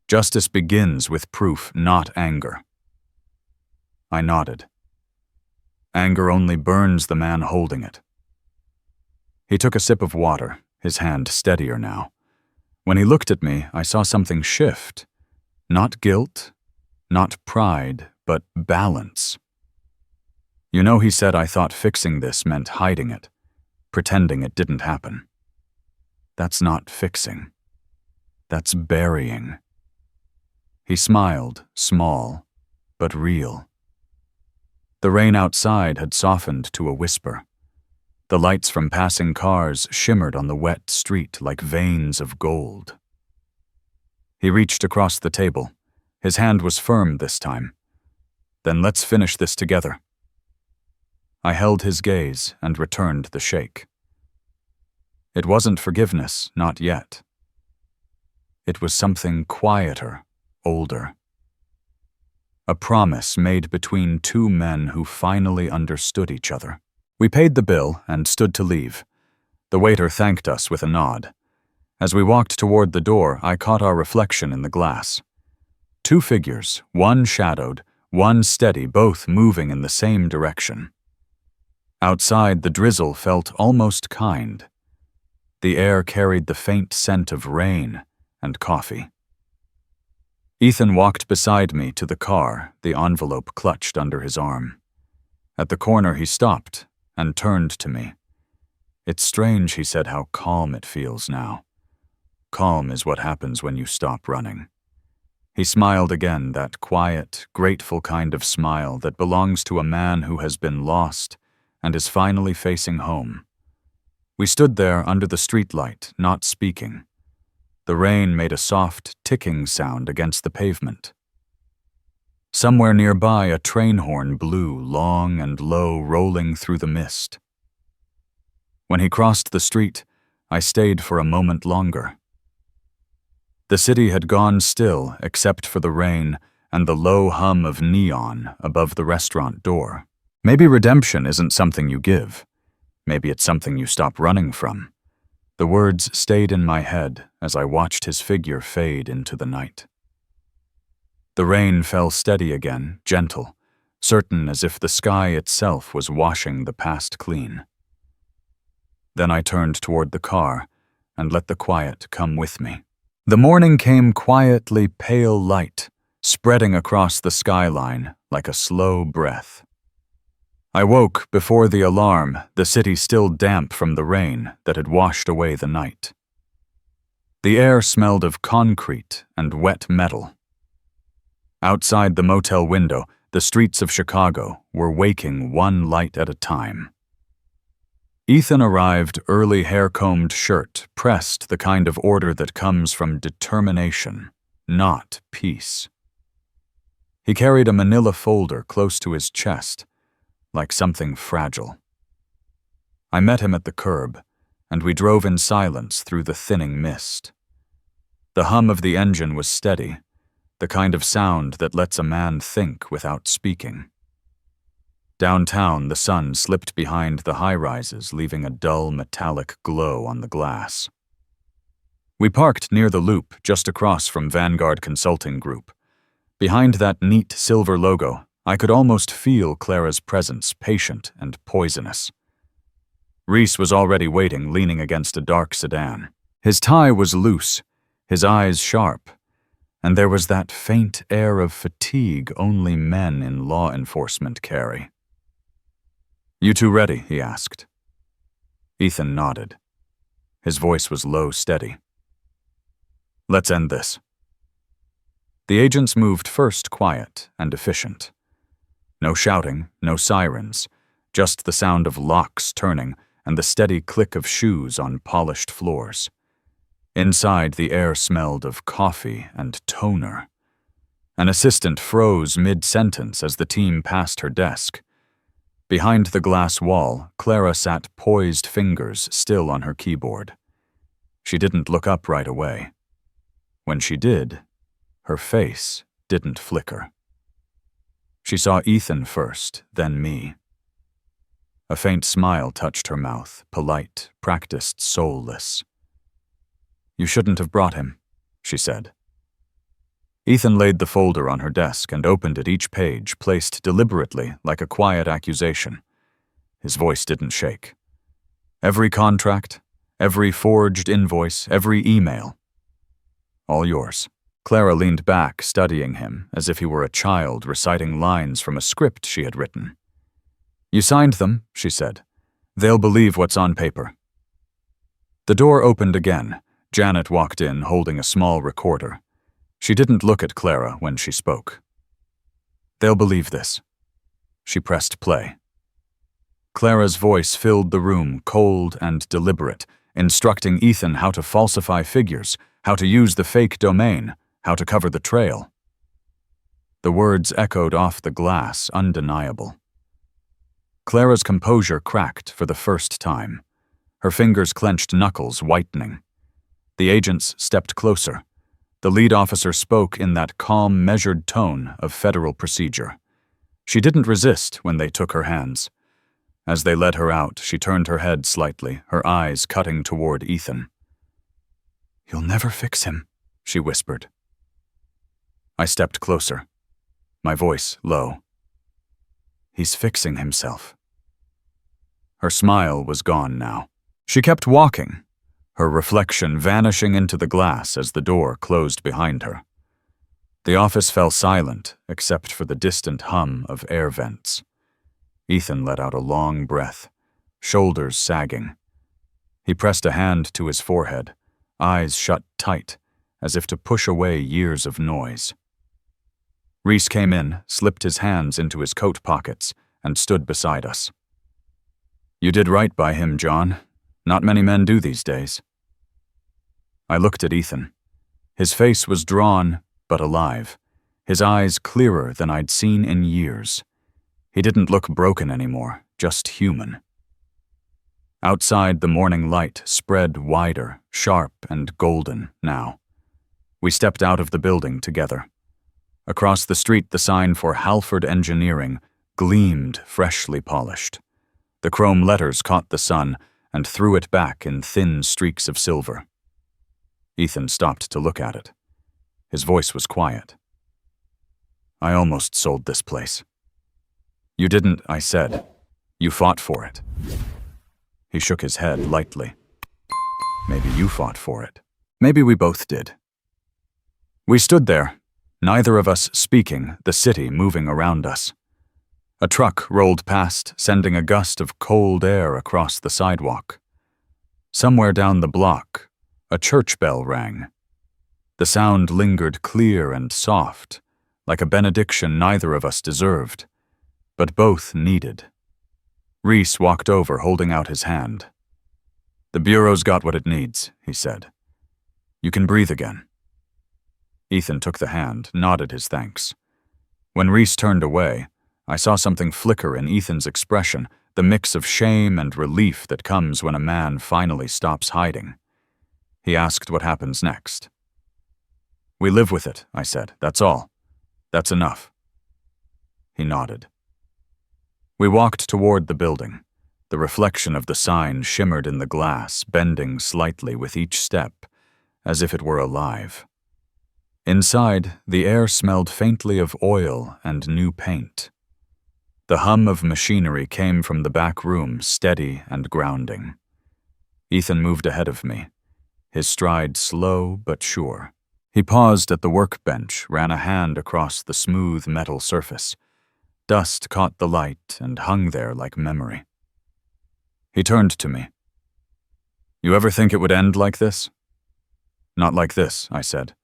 Justice begins with proof, not anger. I nodded. Anger only burns the man holding it. He took a sip of water, his hand steadier now. When he looked at me, I saw something shift. Not guilt, not pride, but balance. You know, he said, I thought fixing this meant hiding it, pretending it didn't happen. That's not fixing. That's burying. He smiled, small, but real. The rain outside had softened to a whisper. The lights from passing cars shimmered on the wet street like veins of gold. He reached across the table. His hand was firm this time. Then let's finish this together. I held his gaze and returned the shake. It wasn't forgiveness, not yet. It was something quieter, older. A promise made between two men who finally understood each other. We paid the bill and stood to leave. The waiter thanked us with a nod. As we walked toward the door, I caught our reflection in the glass. Two figures, one shadowed, one steady, both moving in the same direction. Outside, the drizzle felt almost kind. The air carried the faint scent of rain and coffee. Ethan walked beside me to the car, the envelope clutched under his arm. At the corner, he stopped and turned to me. It's strange, he said, how calm it feels now. Calm is what happens when you stop running. He smiled again, that quiet, grateful kind of smile that belongs to a man who has been lost and is finally facing home. We stood there under the streetlight, not speaking. The rain made a soft, ticking sound against the pavement. Somewhere nearby, a train horn blew, long and low, rolling through the mist. When he crossed the street, I stayed for a moment longer. The city had gone still except for the rain and the low hum of neon above the restaurant door. Maybe redemption isn't something you give. Maybe it's something you stop running from. The words stayed in my head as I watched his figure fade into the night. The rain fell steady again, gentle, certain as if the sky itself was washing the past clean. Then I turned toward the car and let the quiet come with me. The morning came quietly pale light, spreading across the skyline like a slow breath. I woke before the alarm, the city still damp from the rain that had washed away the night. The air smelled of concrete and wet metal. Outside the motel window, the streets of Chicago were waking one light at a time. Ethan arrived, early hair-combed shirt, pressed, the kind of order that comes from determination, not peace. He carried a manila folder close to his chest, like something fragile. I met him at the curb, and we drove in silence through the thinning mist. The hum of the engine was steady, the kind of sound that lets a man think without speaking. Downtown, the sun slipped behind the high-rises, leaving a dull metallic glow on the glass. We parked near the Loop, just across from Vanguard Consulting Group. Behind that neat silver logo, I could almost feel Clara's presence, patient and poisonous. Reese was already waiting, leaning against a dark sedan. His tie was loose, his eyes sharp, and there was that faint air of fatigue only men in law enforcement carry. "You two ready?" he asked. Ethan nodded. His voice was low, steady. "Let's end this." The agents moved first, quiet and efficient. No shouting, no sirens, just the sound of locks turning and the steady click of shoes on polished floors. Inside, the air smelled of coffee and toner. An assistant froze mid-sentence as the team passed her desk. Behind the glass wall, Clara sat poised, fingers still on her keyboard. She didn't look up right away. When she did, her face didn't flicker. She saw Ethan first, then me. A faint smile touched her mouth, polite, practiced, soulless. "You shouldn't have brought him," she said. Ethan laid the folder on her desk and opened at each page, placed deliberately like a quiet accusation. His voice didn't shake. "Every contract, every forged invoice, every email. All yours." Clara leaned back, studying him, as if he were a child reciting lines from a script she had written. "You signed them," she said. "They'll believe what's on paper." The door opened again. Janet walked in, holding a small recorder. She didn't look at Clara when she spoke. "They'll believe this." She pressed play. Clara's voice filled the room, cold and deliberate, instructing Ethan how to falsify figures, how to use the fake domain, how to cover the trail. The words echoed off the glass, undeniable. Clara's composure cracked for the first time. Her fingers clenched, knuckles whitening. The agents stepped closer. The lead officer spoke in that calm, measured tone of federal procedure. She didn't resist when they took her hands. As they led her out, she turned her head slightly, her eyes cutting toward Ethan. "You'll never fix him," she whispered. I stepped closer, my voice low. "He's fixing himself." Her smile was gone now. She kept walking, her reflection vanishing into the glass as the door closed behind her. The office fell silent, except for the distant hum of air vents. Ethan let out a long breath, shoulders sagging. He pressed a hand to his forehead, eyes shut tight, as if to push away years of noise. Reese came in, slipped his hands into his coat pockets, and stood beside us. "You did right by him, John. Not many men do these days." I looked at Ethan. His face was drawn, but alive, his eyes clearer than I'd seen in years. He didn't look broken anymore, just human. Outside, the morning light spread wider, sharp and golden now. We stepped out of the building together. Across the street, the sign for Halford Engineering gleamed, freshly polished. The chrome letters caught the sun and threw it back in thin streaks of silver. Ethan stopped to look at it. His voice was quiet. "I almost sold this place." "You didn't," I said. "You fought for it." He shook his head lightly. "Maybe you fought for it. Maybe we both did." We stood there, neither of us speaking, the city moving around us. A truck rolled past, sending a gust of cold air across the sidewalk. Somewhere down the block, a church bell rang. The sound lingered clear and soft, like a benediction neither of us deserved, but both needed. Reese walked over, holding out his hand. "The Bureau's got what it needs," he said. "You can breathe again." Ethan took the hand, nodded his thanks. When Reese turned away, I saw something flicker in Ethan's expression, the mix of shame and relief that comes when a man finally stops hiding. He asked what happens next. "We live with it," I said. "That's all. That's enough." He nodded. We walked toward the building. The reflection of the sign shimmered in the glass, bending slightly with each step, as if it were alive. Inside, the air smelled faintly of oil and new paint. The hum of machinery came from the back room, steady and grounding. Ethan moved ahead of me, his stride slow but sure. He paused at the workbench, ran a hand across the smooth metal surface. Dust caught the light and hung there like memory. He turned to me. "You ever think it would end like this?" "Not like this," I said,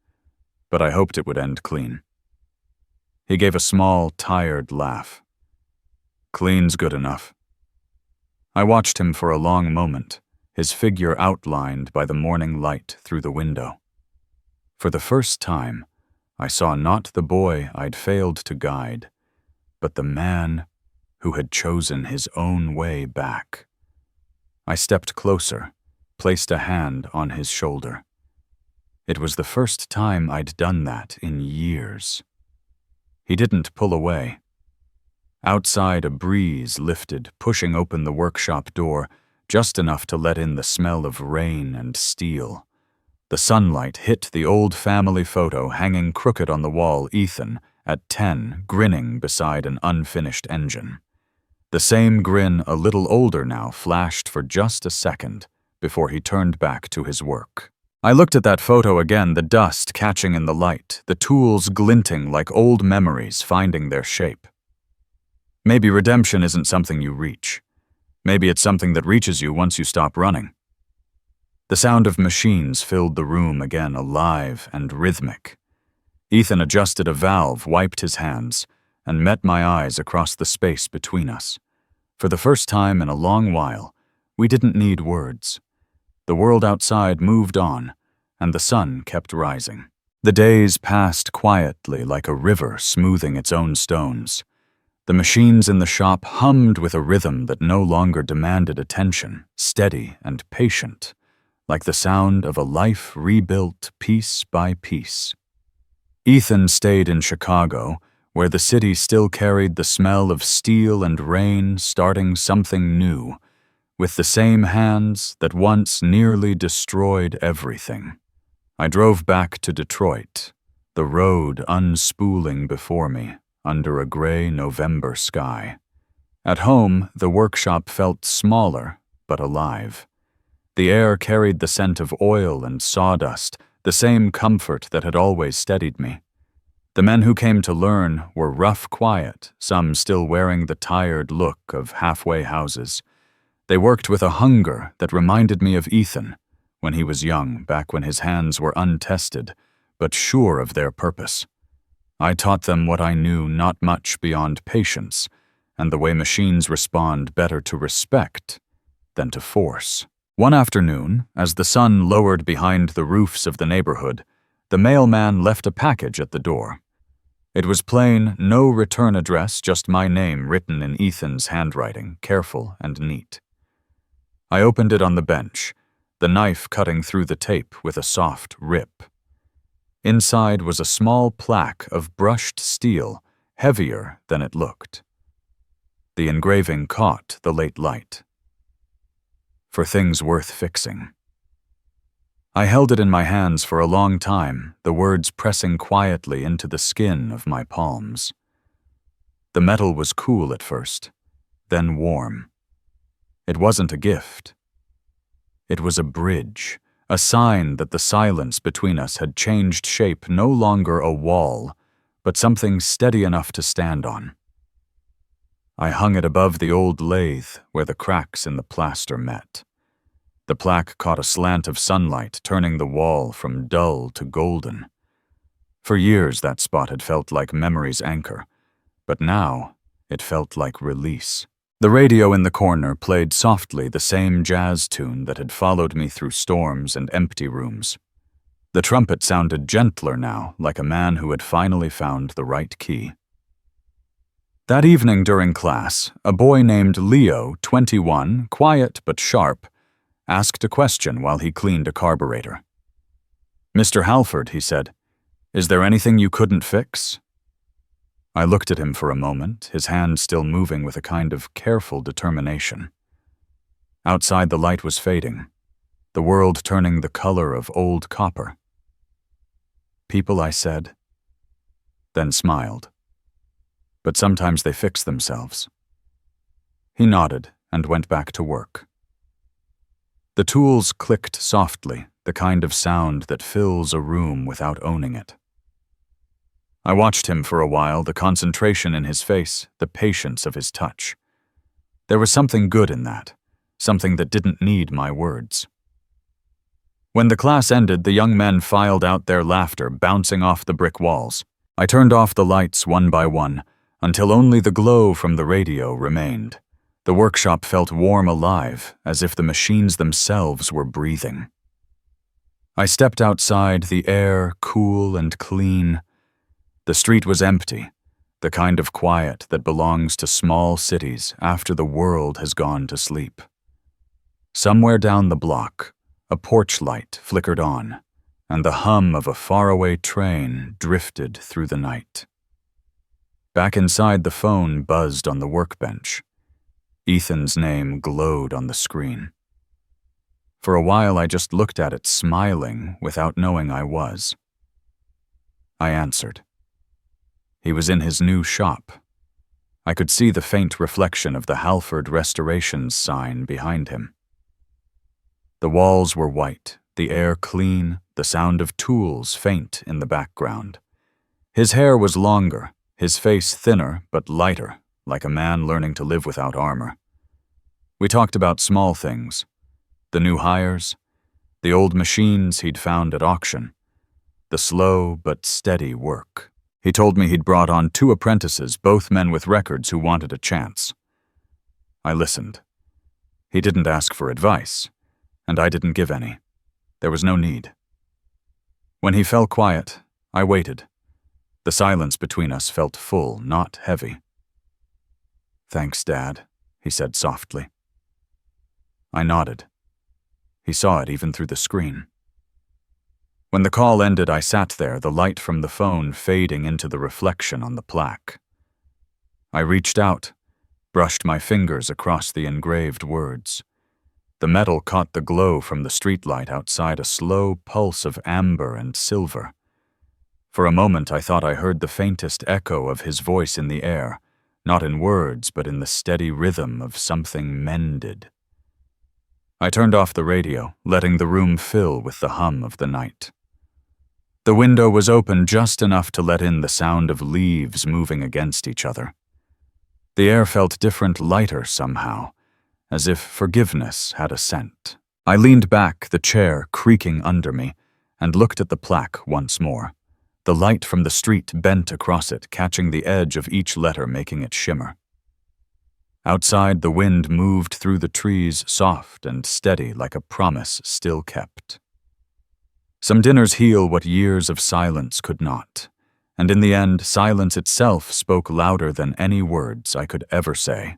but I hoped it would end clean. He gave a small, tired laugh. "Clean's good enough." I watched him for a long moment, his figure outlined by the morning light through the window. For the first time, I saw not the boy I'd failed to guide, but the man who had chosen his own way back. I stepped closer, placed a hand on his shoulder. It was the first time I'd done that in years. He didn't pull away. Outside, a breeze lifted, pushing open the workshop door, just enough to let in the smell of rain and steel. The sunlight hit the old family photo hanging crooked on the wall, Ethan, at 10, grinning beside an unfinished engine. The same grin, a little older now, flashed for just a second before he turned back to his work. I looked at that photo again, the dust catching in the light, the tools glinting like old memories finding their shape. Maybe redemption isn't something you reach. Maybe it's something that reaches you once you stop running. The sound of machines filled the room again, alive and rhythmic. Ethan adjusted a valve, wiped his hands, and met my eyes across the space between us. For the first time in a long while, we didn't need words. The world outside moved on, and the sun kept rising. The days passed quietly like a river smoothing its own stones. The machines in the shop hummed with a rhythm that no longer demanded attention, steady and patient, like the sound of a life rebuilt piece by piece. Ethan stayed in Chicago, where the city still carried the smell of steel and rain, starting something new, with the same hands that once nearly destroyed everything. I drove back to Detroit, the road unspooling before me under a gray November sky. At home, the workshop felt smaller but alive. The air carried the scent of oil and sawdust, the same comfort that had always steadied me. The men who came to learn were rough, quiet, some still wearing the tired look of halfway houses. They worked with a hunger that reminded me of Ethan when he was young, back when his hands were untested, but sure of their purpose. I taught them what I knew, not much beyond patience, and the way machines respond better to respect than to force. One afternoon, as the sun lowered behind the roofs of the neighborhood, the mailman left a package at the door. It was plain, no return address, just my name written in Ethan's handwriting, careful and neat. I opened it on the bench, the knife cutting through the tape with a soft rip. Inside was a small plaque of brushed steel, heavier than it looked. The engraving caught the late light. For things worth fixing. I held it in my hands for a long time, the words pressing quietly into the skin of my palms. The metal was cool at first, then warm. It wasn't a gift. It was a bridge, a sign that the silence between us had changed shape, no longer a wall, but something steady enough to stand on. I hung it above the old lathe where the cracks in the plaster met. The plaque caught a slant of sunlight, turning the wall from dull to golden. For years that spot had felt like memory's anchor, but now it felt like release. The radio in the corner played softly the same jazz tune that had followed me through storms and empty rooms. The trumpet sounded gentler now, like a man who had finally found the right key. That evening during class, a boy named Leo, 21, quiet but sharp, asked a question while he cleaned a carburetor. "Mr. Halford," he said, "is there anything you couldn't fix?" I looked at him for a moment, his hand still moving with a kind of careful determination. Outside the light was fading, the world turning the color of old copper. "People," I said, then smiled. "But sometimes they fix themselves." He nodded and went back to work. The tools clicked softly, the kind of sound that fills a room without owning it. I watched him for a while, the concentration in his face, the patience of his touch. There was something good in that, something that didn't need my words. When the class ended, the young men filed out their laughter, bouncing off the brick walls. I turned off the lights one by one, until only the glow from the radio remained. The workshop felt warm alive, as if the machines themselves were breathing. I stepped outside, the air cool and clean. The street was empty, the kind of quiet that belongs to small cities after the world has gone to sleep. Somewhere down the block, a porch light flickered on, and the hum of a faraway train drifted through the night. Back inside, the phone buzzed on the workbench. Ethan's name glowed on the screen. For a while, I just looked at it, smiling without knowing I was. I answered. He was in his new shop. I could see the faint reflection of the Halford Restorations sign behind him. The walls were white, the air clean, the sound of tools faint in the background. His hair was longer, his face thinner but lighter, like a man learning to live without armor. We talked about small things, the new hires, the old machines he'd found at auction, the slow but steady work. He told me he'd brought on 2 apprentices, both men with records who wanted a chance. I listened. He didn't ask for advice, and I didn't give any. There was no need. When he fell quiet, I waited. The silence between us felt full, not heavy. "Thanks, Dad," he said softly. I nodded. He saw it even through the screen. When the call ended, I sat there, the light from the phone fading into the reflection on the plaque. I reached out, brushed my fingers across the engraved words. The metal caught the glow from the streetlight outside, a slow pulse of amber and silver. For a moment, I thought I heard the faintest echo of his voice in the air, not in words, but in the steady rhythm of something mended. I turned off the radio, letting the room fill with the hum of the night. The window was open just enough to let in the sound of leaves moving against each other. The air felt different, lighter somehow, as if forgiveness had a scent. I leaned back, the chair creaking under me, and looked at the plaque once more. The light from the street bent across it, catching the edge of each letter, making it shimmer. Outside, the wind moved through the trees, soft and steady, like a promise still kept. Some dinners heal what years of silence could not, and in the end, silence itself spoke louder than any words I could ever say.